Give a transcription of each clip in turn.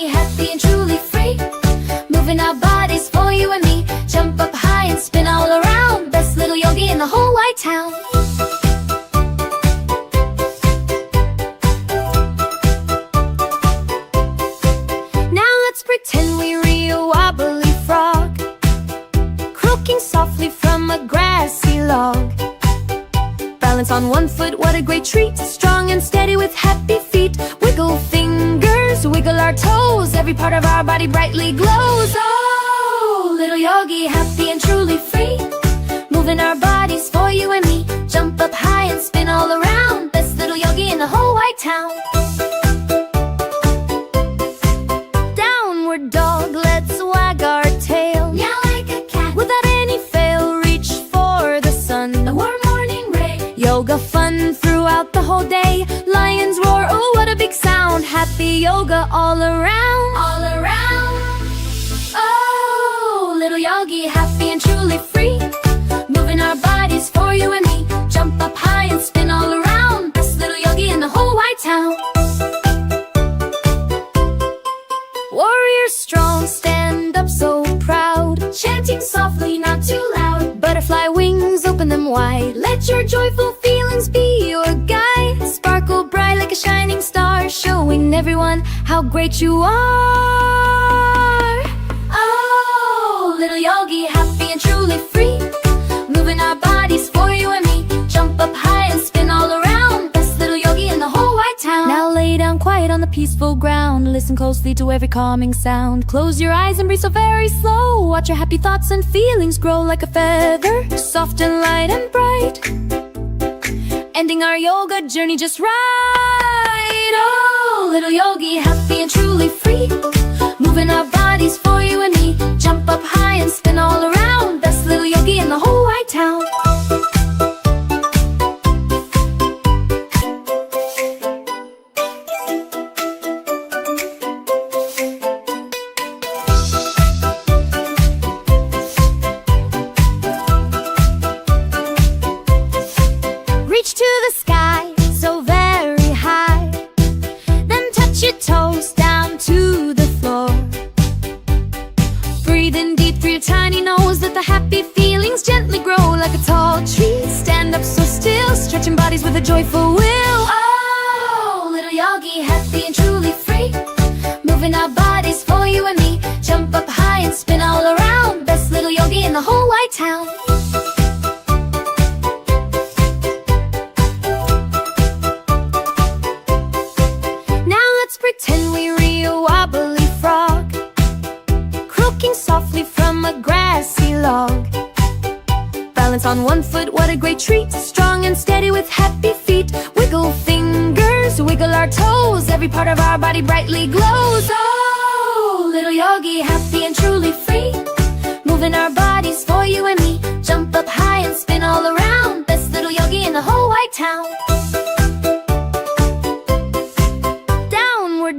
yogi, happy and truly free. Moving our bodies for you and me. Jump up high and spin all around. Best little yogi in the whole wide town. Now let's pretend we're a wobbly frog, croaking softly from a grassy log. Balance on one foot, what a great treat. Strong and steady with happy feet. Wiggle fingers, wiggle our toes. Every part of our body brightly glows. Oh, little yogi, happy and truly free. Moving our bodies for you and me. Jump up high and spin all around. Best little yogi in the whole wide town. Downward dog, let's wag our tail. Meow like a cat. Without any fail, reach for the sun. The warm morning ray. Yoga fun throughout the whole day. Lions roar, oh what a big sound. Happy yoga all around. All around. Oh, little yogi, happy and truly free. Moving our bodies for you and me. Jump up high and spin all around. Best little yogi in the whole wide town. Warrior strong, stand up so proud. Chanting softly, not too loud. Butterfly wings, open them wide. Let your joyful feelings be your guide. Sparkle bright like a shining star, showing everyone how great you are. Oh, little yogi, happy and truly free. Moving our bodies for you and me. Jump up high and spin all around. Best little yogi in the whole wide town. Now lay down quiet on the peaceful ground. Listen closely to every calming sound. Close your eyes and breathe so very slow. Watch your happy thoughts and feelings grow like a feather, soft and light and bright. Ending our yoga journey just right. Oh, little yogi, happy and truly free. Moving our bodies for you and me. Jump up high and spin all around. Best little yogi in the whole wide town. Reach to the sky, so very high. Then touch your toes down to the floor. Breathe in deep through your tiny nose. Let the happy feelings gently grow like a tall tree. Stand up so still, stretching bodies with a joyful will. Oh, little yogi, happy and truly free. Moving our bodies for you and me. Jump up high and spin all around. Best little yogi in the whole wide town. Pretend we're a wobbly frog, croaking softly from a grassy log. Balance on one foot, what a great treat. Strong and steady with happy feet. Wiggle fingers, wiggle our toes. Every part of our body brightly glows. Oh, little yogi, happy and truly free. Moving our bodies for you and me. Jump up high and spin all around. Best little yogi in the whole wide town.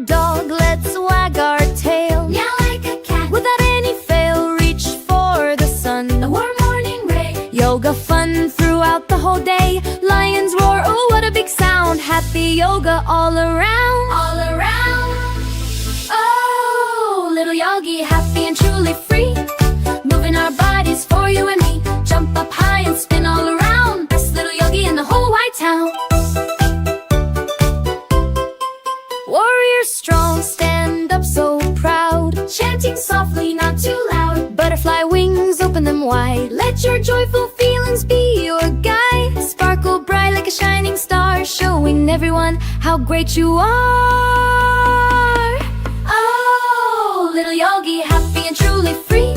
Dog, let's wag our tail. Meow like a cat. Without any fail, reach for the sun. The warm morning ray. Yoga fun throughout the whole day. Lions roar, oh what a big sound. Happy yoga all around. All around. Oh, little yogi, happy and truly free. Moving our bodies for you and me. Jump up high and spin all around. Best little yogi in the whole wide town. Warrior strong, stand up so proud. Chanting softly, not too loud. Butterfly wings, open them wide. Let your joyful feelings be your guide. Sparkle bright like a shining star, showing everyone how great you are. Oh, little yogi, happy and truly free.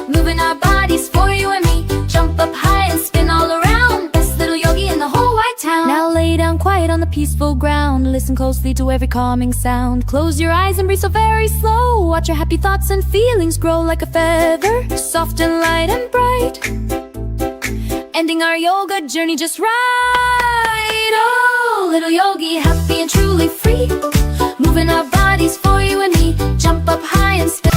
Moving our bodies for you and me. Jump up high and spin all around. Best little yogi in the whole wide town. Now lay down quiet on the peaceful ground. Listen closely to every calming sound. Close your eyes and breathe so very slow. Watch your happy thoughts and feelings grow like a feather, soft and light and bright. Ending our yoga journey just right. Oh, little yogi, happy and truly free. Moving our bodies for you and me. Jump up high and spin.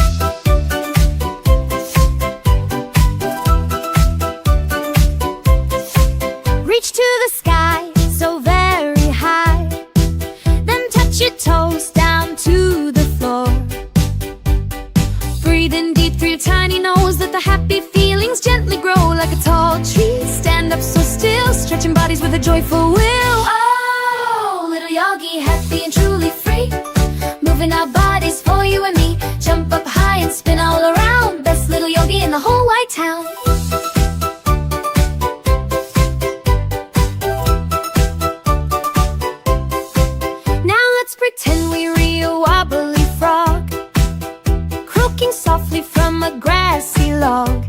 Reach to the sky, so very high. Then touch your toes down to the floor. happy feelings gently grow like a tall tree. Stand up so still, stretching bodies with a joyful will. Oh, little yogi, happy and truly free, moving our bodies for you and me. Jump up high and spin all around, best little yogi in the whole wide town. Now let's pretend we're a wobbly frog, croaking softly from a grassy log.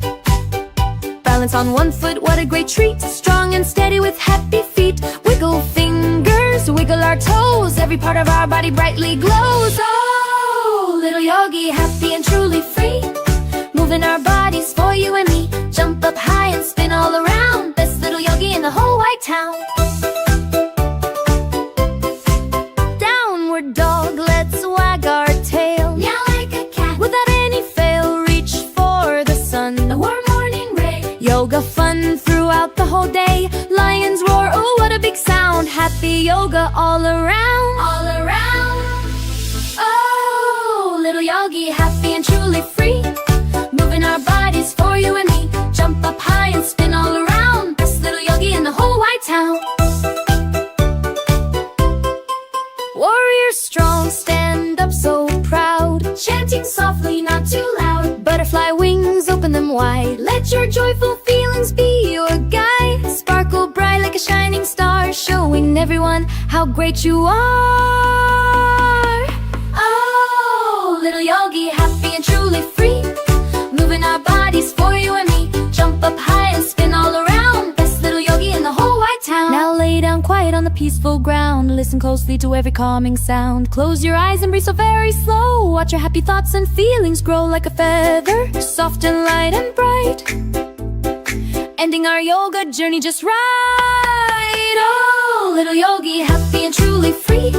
Balance on one foot, what a great treat, strong and steady with happy feet. Wiggle fingers, wiggle our toes, every part of our body brightly glows. Oh, little yogi, happy and truly free, moving our bodies for you and me. Jump up high and spin all around, best little yogi in the whole wide town. Downward dog, let's wag our tail, meow like a cat, without any fail, reach for the sun, a warm morning ray. Yoga fun throughout the whole day, lions roar, oh what a big sound. Happy yoga all around, all around. Oh, little yogi, happy and truly free, moving our bodies for you and me. Jump up high and spin all around, best little yogi in the whole wide town. Warrior strong, stand up so proud, chanting softly, not too loud. Butterfly wings, open them wide, let your joyful feelings be your guide. Sparkle bright like a shining star, showing everyone how great you are. Oh, little yogi, happy and truly free, moving our bodies for you and me. Jump up high and spin all around, best little yogi in the whole wide town. Now lay down quiet on the peaceful ground, listen closely to every calming sound. Close your eyes and breathe so very slow, watch your happy thoughts and feelings grow like a feather, soft and light and bright, ending our yoga journey just right. Oh, little yogi, happy and truly free,